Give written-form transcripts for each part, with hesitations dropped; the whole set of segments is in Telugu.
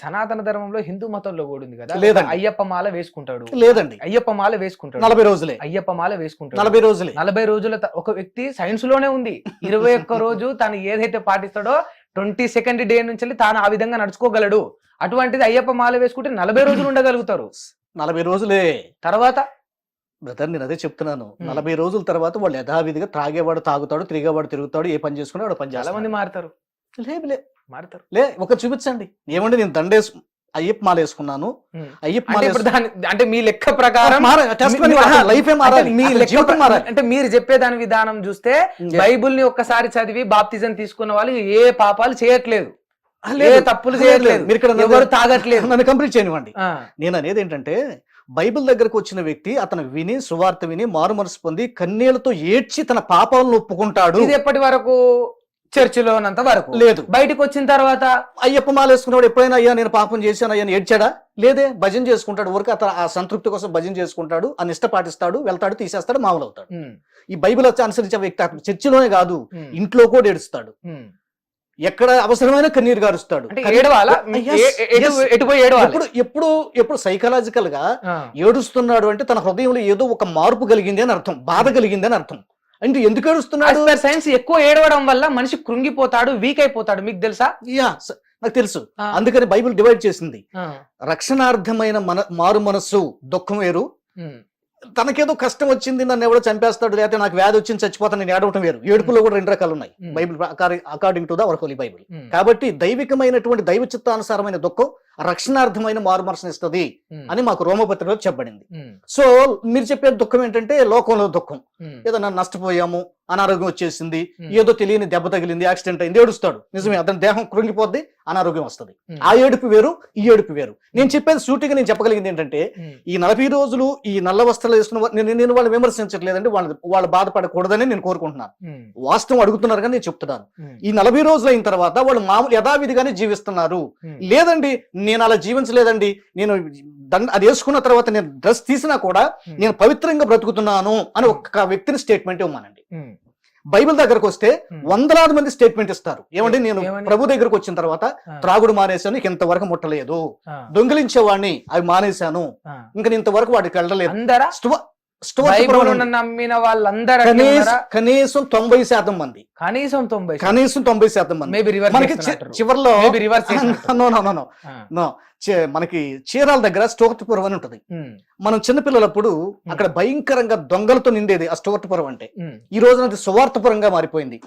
సనాతన ధర్మంలో హిందూ మతంలో కూడా ఉంది కదా, లేదండి. అయ్యప్ప మాల వేసుకుంటాడు. లేదండి. అయ్యప్ప మాల వేసుకుంటాడు 40 రోజులే. అయ్యప్ప మాల వేసుకుంటాడు 40 రోజులే. 40 రోజుల ఒక వ్యక్తి సైన్స్ లోనే ఉంది 21 రోజు తను ఏదైతే పాటిస్తాడో 22nd డే నుంచి తాను ఆ విధంగా నడుచుకోగలడు. అటువంటిది అయ్యప్ప మాల వేసుకుంటే 40 రోజులు ఉండగలుగుతారు. 40 రోజులే తర్వాత బ్రదర్, నేను అదే చెప్తున్నాను. 40 రోజుల తర్వాత వాళ్ళు యథావిధిగా త్రాగేవాడు తాగుతాడు, తిరిగేవాడు తిరుగుతాడు, ఏ పని చేసుకున్నాడు పని చాలా మంది మారుతారు. మారుతారు. ఒక చూపించండి. ఏమంటే నేను అయ్యప్ప మాల వేసుకున్నాను, అయ్యప్ప మాల అంటే మీ లెక్క ప్రకారం అంటే మీరు చెప్పేదాని విధానం చూస్తే బైబుల్ ని ఒక్కసారి చదివి బాప్తిజం తీసుకున్న వాళ్ళు ఏ పాపాలు చేయట్లేదు, ఏ తప్పులు చేయట్లేదు, ఎవరు తాగట్లేదు. నన్ను కంప్లీట్ చేయనివ్వండి. నేను అనేది ఏంటంటే బైబిల్ దగ్గరకు వచ్చిన వ్యక్తి అతను విని సువార్త విని మారు మనసు పొంది కన్నీళ్లతో ఏడ్చి తన పాపాలను ఒప్పుకుంటాడు. ఇది ఎప్పటి వరకు చర్చిలోనంత వరకు లేదు. బయటకు వచ్చిన తర్వాత అయ్యప్ప మాల వేసుకున్నాడు ఎప్పుడైనా అయ్యా నేను పాపం చేశాను అయ్యా ఏడ్చాడా? లేదే. భజన చేసుకుంటాడు, ఊరికి అతను ఆ సంతృప్తి కోసం భజన చేసుకుంటాడు, ఆ నిష్ట పాటిస్తాడు, వెళ్తాడు, తీసేస్తాడు, మామూలు అవుతాడు. ఈ బైబిల్ వచ్చి అనుసరించే వ్యక్తి అతను చర్చిలోనే కాదు ఇంట్లో కూడా ఏడుస్తాడు, ఎక్కడ అవసరమైన కన్నీరు గారుస్తాడు. ఎప్పుడు సైకలాజికల్ గా ఏడుస్తున్నాడు అంటే తన హృదయంలో ఏదో ఒక మార్పు కలిగింది అని అర్థం, బాధ కలిగింది అని అర్థం. అంటే ఎందుకు ఏడుస్తున్నాడు? సైన్స్ ఎక్కువ ఏడవడం వల్ల మనిషి కృంగిపోతాడు, వీక్ అయిపోతాడు. మీకు తెలుసా? నాకు తెలుసు. అందుకని బైబిల్ డివైడ్ చేసింది. రక్షణార్థమైన మారు మనస్సు దుఃఖం వేరు, తనకేదో కష్టం వచ్చింది నన్ను ఎవడో చంపేస్తాడు లేకపోతే నాకు వ్యాధి వచ్చింది చచ్చిపోతాను నేను ఏడవటం వేరు. ఏడుపులో కూడా 2 రకాలు ఉన్నాయి Bible according to the hour Holi Bible. కాబట్టి దైవికమైనటువంటి దైవ చిత్తానుసారమైన దుఃఖం రక్షణార్థమైన మారు మనసునిస్తుంది అని మాకు రోమపత్రికలో చెప్పబడింది. సో మీరు చెప్పే దుఃఖం ఏంటంటే లోకంలో దుఃఖం, ఏదో నన్ను నష్టపోయాము, అనారోగ్యం వచ్చేసింది, ఏదో తెలియని దెబ్బ తగిలింది, యాక్సిడెంట్ అయింది, ఏడుస్తాడు. నిజమే, అతని దేహం కృంగిపోద్ది, అనారోగ్యం వస్తుంది. ఆ ఏడుపు వేరు, ఈ ఏడుపు వేరు. నేను చెప్పేది సూటిగా నేను చెప్పగలిగింది ఏంటంటే ఈ 40 రోజులు ఈ నల్ల వస్త్రాలు వేసుకున్న నేను వాళ్ళు విమర్శించట్లేదండి, వాళ్ళు బాధపడకూడదని నేను కోరుకుంటున్నాను. వాస్తవం అడుగుతున్నారు కానీ నేను చెప్తున్నాను. ఈ 40 రోజులు అయిన తర్వాత వాళ్ళు మామూలు యథావిధిగానే జీవిస్తున్నారు. లేదండి నేను అలా జీవించలేదండి, నేను అది వేసుకున్న తర్వాత నేను డ్రెస్ తీసినా కూడా నేను పవిత్రంగా బ్రతుకుతున్నాను అని ఒక వ్యక్తిని స్టేట్మెంట్ ఇవ్వమానండి. బైబిల్ దగ్గరకు వస్తే వందలాది మంది స్టేట్మెంట్ ఇస్తారు. ఏమంటే నేను ప్రభు దగ్గరకు వచ్చిన తర్వాత త్రాగుడు మానేశాను, ఇంతవరకు ముట్టలేదు, దొంగిలించేవాడిని అవి మానేశాను, ఇంకా ఇంతవరకు వాడికి వెళ్ళలేదు. నమ్మిన వాళ్ళందరూ కనీసం 90% మంది, కనీసం 90% మంది మనకి చివరిలో మనకి చీరాల దగ్గర స్టోర్టుపురం అని ఉంటది. మనం చిన్నపిల్లలప్పుడు అక్కడ భయంకరంగా దొంగలతో నిండేది ఆ స్టోర్టుపురం అంటే. ఈ రోజున అది సువార్తపురంగా మారిపోయింది.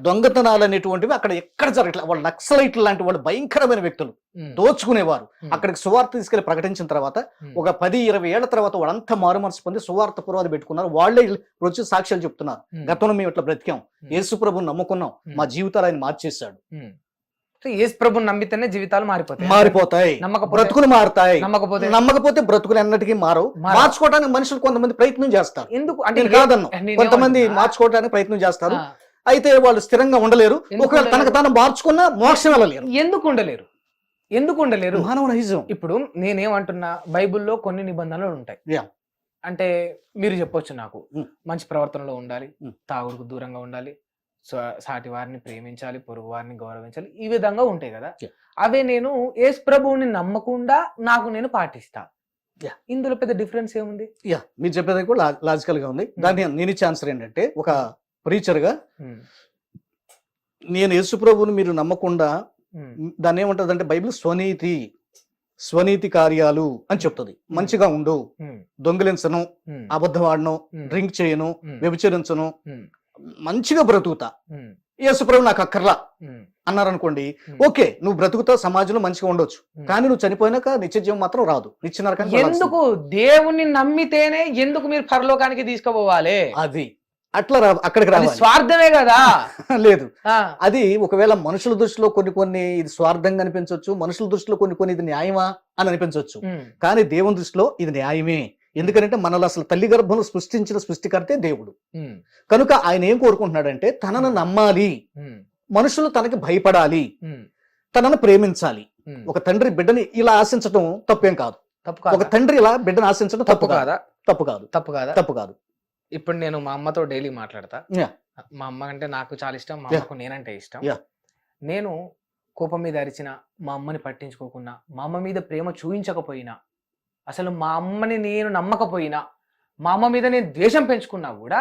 దొంగతనాలు అనేటువంటివి అక్కడ ఎక్కడ జరగట్లేదు. వాళ్ళు నక్సలైట్లు లాంటి వాళ్ళు భయంకరమైన వ్యక్తులు, దోచుకునేవారు. అక్కడికి సువార్త తీసుకెళ్లి ప్రకటించిన తర్వాత ఒక 10-20 ఏళ్ల తర్వాత వాళ్ళంతా మారు మనసు పొంది సువార్తపురం అది పెట్టుకున్నారు. వాళ్ళే వచ్చి సాక్ష్యాలు చెప్తున్నారు, గతంలో మేము ఇట్లా బ్రతికాం, యేసు ప్రభుని నమ్ముకున్నాం, మా జీవితాలు ఆయన మార్చేశాడు. యేసు ప్రభుని నమ్మితేనే జీవితాలు మారిపోతాయి, బ్రతుకులు మారుతాయి. నమ్మకపోతే బ్రతుకులు ఎన్నటికీ మారవు. మార్చుకోవడానికి మనుషులు కొంతమంది ప్రయత్నం చేస్తారు, ఎందుకు అంటే కాదన్ను, కొంతమంది మార్చుకోవడానికి ప్రయత్నం చేస్తారు. అయితే వాళ్ళు స్థిరంగా ఉండలేరు. ఒకవేళ తనకు తాను మార్చుకున్నా మోక్షం వెళ్ళలేరు. ఎందుకు ఉండలేరు? మానవ నైజం. ఇప్పుడు నేనేమంటున్నా, బైబిల్లో కొన్ని నిబంధనలు ఉంటాయి. అంటే మీరు చెప్పొచ్చు నాకు, మంచి ప్రవర్తనలో ఉండాలి, తాగుడుకు దూరంగా ఉండాలి, సాటి వారిని ప్రేమించాలి, పొరుగు వారిని గౌరవించాలి, ఈ విధంగా ఉంటాయి కదా. అవే నేను యేసు ప్రభువుని నమ్మకుండా నాకు నేను పాటిస్తా. ఇందులో పెద్ద డిఫరెన్స్ ఏముంది? మీరు చెప్పేది కూడా లాజికల్ గా ఉంది. దాన్ని నేను ఇచ్చే ఆన్సర్ ఏంటంటే, ఒక ప్రీచర్ గా నేను యేసు ప్రభువుని మీరు నమ్మకుండా, దాన్ని ఏమంటది అంటే బైబిల్ స్వనీతి కార్యాలు అని చెప్తుంది. మంచిగా ఉండు, దొంగిలించను, అబద్ధం ఆడను, డ్రింక్ చేయను, వ్యభిచరించను, మంచిగా బ్రతుకుతా, యేసుప్రభు నాకు అక్కర్లా అన్నారనుకోండి, ఓకే నువ్వు బ్రతుకుతా, సమాజంలో మంచిగా ఉండొచ్చు, కానీ నువ్వు చనిపోయినాక నిత్య జీవం మాత్రం రాదు, నిత్య నరకానికి. ఎందుకు? దేవుణ్ణి నమ్మితేనే ఎందుకు మీరు పరలోకానికి తీసుకుపోవాలి? అది అట్లా అక్కడికి రావాలి. స్వార్థమే కదా. లేదు, అది ఒకవేళ మనుషుల దృష్టిలో కొన్ని ఇది స్వార్థంగా అనిపించవచ్చు, మనుషుల దృష్టిలో కొన్ని ఇది న్యాయమా అని అనిపించవచ్చు, కానీ దేవుని దృష్టిలో ఇది న్యాయమే. ఎందుకంటే మనల్ని అసలు తల్లి గర్భంలో సృష్టించిన సృష్టికర్తే దేవుడు. కనుక ఆయన ఏం కోరుకుంటున్నాడంటే తనను నమ్మాలి, మనుషులు తనకి భయపడాలి, తనను ప్రేమించాలి. ఒక తండ్రి బిడ్డని ఇలా ఆశించడం తప్పేం కాదు. ఒక తండ్రి ఇలా బిడ్డను ఆశించడం తప్పు కాదా? తప్పు కాదు. ఇప్పుడు నేను మా అమ్మతో డైలీ మాట్లాడతా. మా అమ్మ అంటే నాకు చాలా ఇష్టం, మా అమ్మకు నేనంటే ఇష్టం. నేను కోపం మీద అరిచినా, మా అమ్మని పట్టించుకోకున్నా, మా అమ్మ మీద ప్రేమ చూపించకపోయినా, అసలు మా అమ్మని నేను నమ్మకపోయినా, మా అమ్మ మీద నేను ద్వేషం పెంచుకున్నా కూడా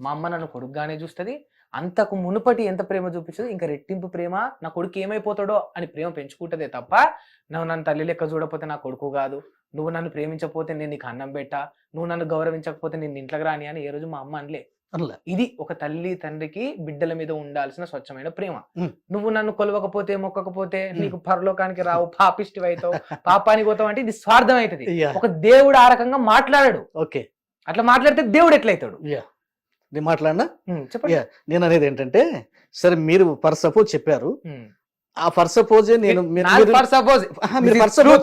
మా అమ్మ నన్ను కొడుకుగానే చూస్తుంది. అంతకు మునుపటి ఎంత ప్రేమ చూపించదు ఇంకా రెట్టింపు ప్రేమ, నా కొడుకు ఏమైపోతాడో అని ప్రేమ పెంచుకుంటుందే తప్ప, నువ్వు నన్ను తల్లి లెక్క చూడకపోతే నా కొడుకు కాదు, నువ్వు నన్ను ప్రేమించకపోతే నేను నీకు అన్నం పెట్టా, నువ్వు నన్ను గౌరవించకపోతే నేను ఇంట్లోకి రాని అని ఏ రోజు మా అమ్మ అనలే. ఇది ఒక తల్లి తండ్రికి బిడ్డల మీద ఉండాల్సిన స్వచ్ఛమైన ప్రేమ. నువ్వు నన్ను కొలవకపోతే మొక్కకపోతే నీకు పరలోకానికి రావు, పాపిష్టి అవుతావు, పాపానికి పోతావు అంటే ఇది స్వార్థం అవుతుంది. ఒక దేవుడు ఆ రకంగా మాట్లాడాడు. ఓకే, అట్లా మాట్లాడితే దేవుడు ఎట్లయితాడు? నేను మాట్లాడినా చెప్పండి. నేను అనేది ఏంటంటే, సరే మీరు ఫర్ సపోజ్ చెప్పారు, ఆ ఫర్ సపోజ్ నేను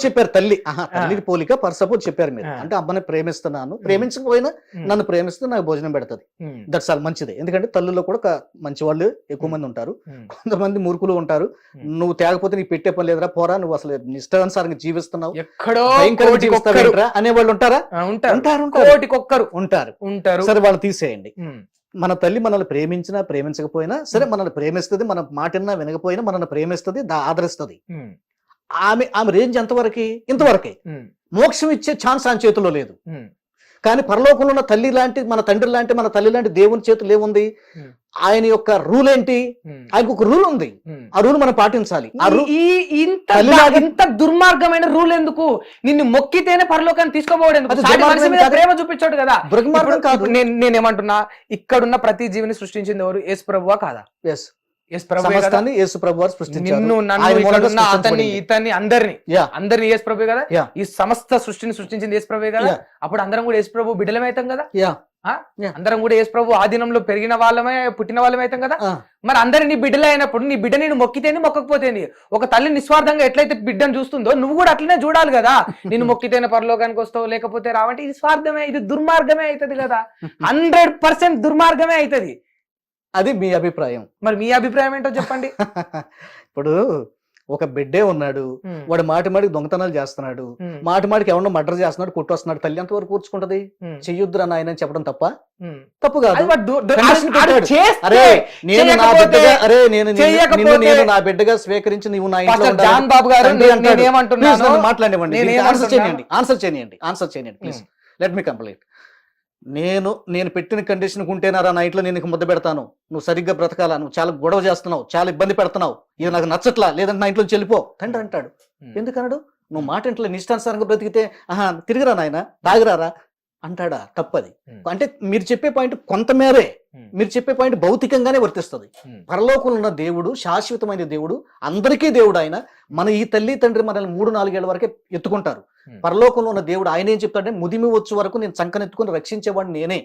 చెప్పారు తల్లి తల్లికి పోలిక ఫర్ సపోజ్ చెప్పారు మీరు, అంటే అమ్మని ప్రేమిస్తున్నాను, ప్రేమించకపోయినా నన్ను ప్రేమిస్తే నాకు భోజనం పెడతది, దట్స్ ఆల్, మంచిదే. ఎందుకంటే తల్లుల్లో కూడా మంచి వాళ్ళు ఎక్కువ మంది ఉంటారు, కొంతమంది మూర్ఖులు ఉంటారు. నువ్వు తేకపోతే నీకు పెట్టే పని లేదురా, పోరా, నువ్వు అసలు ఇష్టానుసారంగా జీవిస్తున్నావు, అనేవాళ్ళు ఉంటారా? ఉంటారు. సరే, వాళ్ళు తీసేయండి. మన తల్లి మనల్ని ప్రేమించినా ప్రేమించకపోయినా సరే మనల్ని ప్రేమిస్తుంది, మన మాటిన్నా వినకపోయినా మనల్ని ప్రేమిస్తుంది, ఆదరిస్తుంది. ఆమె రేంజ్ ఎంతవరకు? ఇంతవరకే. మోక్షం ఇచ్చే ఛాన్స్ ఆయన చేతిలో లేదు. కానీ పరలోకంలో ఉన్న తల్లి లాంటి, మన తండ్రి లాంటి, మన తల్లి లాంటి దేవుని చేతులు ఏముంది? ఆయన యొక్క రూల్ ఏంటి? ఆయనకు ఒక రూల్ ఉంది, ఆ రూల్ మనం పాటించాలి. ఇంత దుర్మార్గమైన రూల్ ఎందుకు? నిన్ను మొక్కితేనే పరలోకాన్ని తీసుకోబోడు, ప్రేమ చూపించాడు కదా. దుర్మార్గం కాదు. నేనేమంటున్నా, ఇక్కడున్న ప్రతి జీవిని సృష్టించింది ఎవరు? యేసు ప్రభువా కాదా? సమస్తాన్ని యేసు ప్రభు వారు సృష్టించారు. ఇతన్ని అందరిని యేసు ప్రభు కదా. ఈ సమస్త సృష్టిని సృష్టించింది యేసు ప్రభు కదా. అప్పుడు అందరం కూడా యేసు ప్రభు బిడ్డలమైతాం కదా. అందరం కూడా యేసు ప్రభు ఆధీనంలో పెరిగిన వాళ్ళమే, పుట్టిన వాళ్ళమే అవుతాం కదా. మరి అందరినీ బిడ్డలే అయినప్పుడు నీ బిడ్డ నేను మొక్కితేనే మొక్కకపోతేంది? ఒక తల్లి నిస్వార్థంగా ఎట్లయితే బిడ్డను చూస్తుందో నువ్వు కూడా అట్లనే చూడాలి కదా. నేను మొక్కితేనే పరలోకానికి వస్తావు, లేకపోతే రావంటే ఇది స్వార్థమే, ఇది దుర్మార్గమే అవుతుంది కదా. 100% దుర్మార్గమే అవుతుంది. అది మీ అభిప్రాయం. మరి మీ అభిప్రాయం ఏంటో చెప్పండి. ఇప్పుడు ఒక బిడ్డే ఉన్నాడు, వాడు మాటి మాటికి దొంగతనాలు చేస్తున్నాడు, మాటి మాటికి ఎవరో మర్డర్ చేస్తున్నాడు, కొట్టొస్తున్నాడు, తల్లి ఎంతవరకు కూర్చుకుంటది? చెయ్యొద్దురా నాయన అని చెప్పడం తప్ప తప్పు కాదు. నేను నా బిడ్డగా స్వీకరించి నువ్వు నా ఇంట్లో మాట్లాడివ్వండి. ఆన్సర్ చేయండి ప్లీజ్. Let me complete. నేను పెట్టిన కండిషన్ ఉంటేనారా నా ఇంట్లో నేను ముద్ద పెడతాను, నువ్వు సరిగ్గా బ్రతకాలా, నువ్వు చాలా గొడవ చేస్తున్నావు, చాలా ఇబ్బంది పెడుతున్నావు, ఇది నాకు నచ్చట్లా, లేదంటే నా ఇంట్లో చెల్లిపో తండ్రి అంటాడు. ఎందుకన్నాడు? నువ్వు మాట ఇంట్లో నిష్టానుసారంగా బ్రతికితే తిరిగిరా నాయన, తాగిరారా అంటాడా? తప్పది. అంటే మీరు చెప్పే పాయింట్ కొంతమేరే, మీరు చెప్పే పాయింట్ భౌతికంగానే వర్తిస్తుంది. పరలోకంలో ఉన్న దేవుడు శాశ్వతమైన దేవుడు, అందరికీ దేవుడు ఆయన. మన ఈ తల్లి తండ్రి మనల్ని 3-4 ఏళ్ల వరకే ఎత్తుకుంటారు. పరలోకంలో ఉన్న దేవుడు ఆయన ఏం చెప్తాడంటే, ముదిమి వచ్చే వరకు నేను చంకనెత్తుకుని రక్షించేవాడు నేనే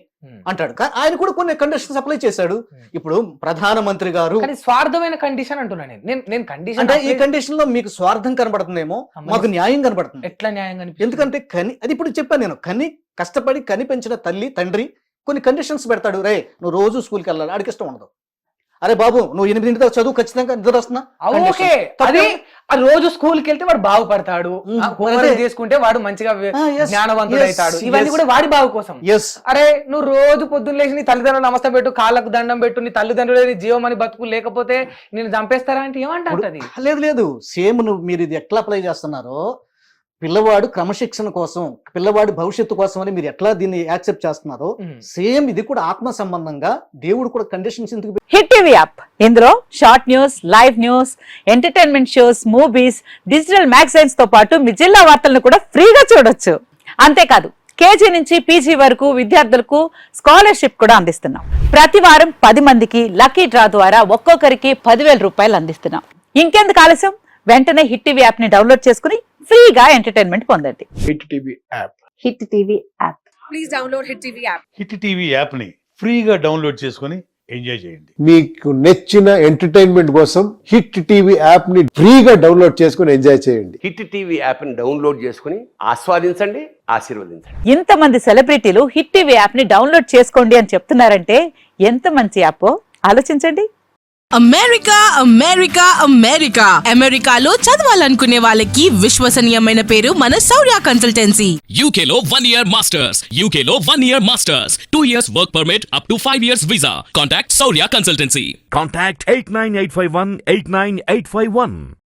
అంటాడు. ఆయన కూడా కొన్ని కండిషన్స్ అప్లై చేశాడు. ఇప్పుడు ప్రధానమంత్రి గారు స్వార్థమైన కండిషన్ అంటున్నాను నేను కండిషన్ అంటే ఈ కండిషన్ లో మీకు స్వార్థం కనబడుతుందేమో, మాకు న్యాయం కనబడుతుంది. ఎట్లా న్యాయం? ఎందుకంటే అది ఇప్పుడు చెప్పాను నేను, కష్టపడి పెంచిన తల్లి తండ్రి కొన్ని కండిషన్స్ పెడతాడు. రే, నువ్వు రోజు స్కూల్కి వెళ్ళాలి, ఆడికి ఇష్టం ఉండదు. అరే బాబు, నువ్వు 8 చదువు ఖచ్చితంగా నిద్ర వస్తున్నా, రోజు స్కూల్కి వెళ్తే వాడు బాగుపడతాడు, చేసుకుంటే వాడు మంచిగా జ్ఞానవంతుడు అవుతాడు. ఇవన్నీ కూడా వాడి బాగు కోసం. అరే, నువ్వు రోజు పొద్దున్న లేచి నీ తల్లిదండ్రులు నమస్తే పెట్టు, కాళ్ళకు దండం పెట్టు, నీ తల్లిదండ్రులు జీవం అని బతుకు, లేకపోతే నేను చంపేస్తారా అంటే ఏమంటారు? లేదు, సేమ్ మీరు ఇది ఎట్లా అప్లై చేస్తున్నారో, పిల్లవాడు క్రమశిక్షణ కోసం, పిల్లవాడి భవిష్యత్తు కోసం అని మీరు ఎట్లా దీన్ని యాక్సెప్ట్ చేస్తున్నారో, సేమ్ ఇది కూడా ఆత్మ సంబంధంగా దేవుడు కూడా కండిషన్స్ ఎందుకు. హిట్ టీవీ యాప్, ఇందులో short news, live news, entertainment shows, movies, digital magazines తో పాటు మీ జిల్లా వార్తలను కూడా ఫ్రీగా చూడొచ్చు. అంతేకాదు, కేజీ నుంచి పీజీ వరకు విద్యార్థులకు స్కాలర్షిప్ కూడా అందిస్తున్నాం. ప్రతి వారం 10 మందికి లక్కీ డ్రా ద్వారా ఒక్కొక్కరికి 10,000 రూపాయలు అందిస్తున్నాం. ఇంకెందుకు ఆలస్యం? వెంటనే హిట్ టీవీ యాప్ ని డౌన్లోడ్ చేసుకుని ఫ్రీగా ఎంటర్టైన్మెంట్ పొందండి. Hit TV app. Hit TV app. Please download hit TV app. Hit TV app ని ఫ్రీగా డౌన్లోడ్ చేసుకుని ఎంజాయ్ చేయండి. మీకు నచ్చిన ఎంటర్టైన్మెంట్ కోసం హిట్ టీవీ యాప్ ని ఫ్రీగా డౌన్లోడ్ చేసుకుని ఎంజాయ్ చేయండి. హిట్ టీవీ యాప్ ని డౌన్లోడ్ చేసుకుని ఆస్వాదించండి, ఆశీర్వదించండి. ఇంతమంది సెలబ్రిటీలు హిట్ టీవీ యాప్ ని డౌన్లోడ్ చేసుకోండి అని చెప్తున్నారంటే ఎంత మంచి యాప్ ఆలోచించండి. అమెరికా అమెరికా అమెరికా అమెరికాలో చదవాలనుకునే వాళ్ళకి విశ్వసనీయమైన పేరు మన శౌర్య కన్సల్టెన్సీ. UK లో 1 year masters, UK లో 1 year masters, 2 years work permit up to 5 years visa. Contact Saurya Consultancy. Contact 89851 89851.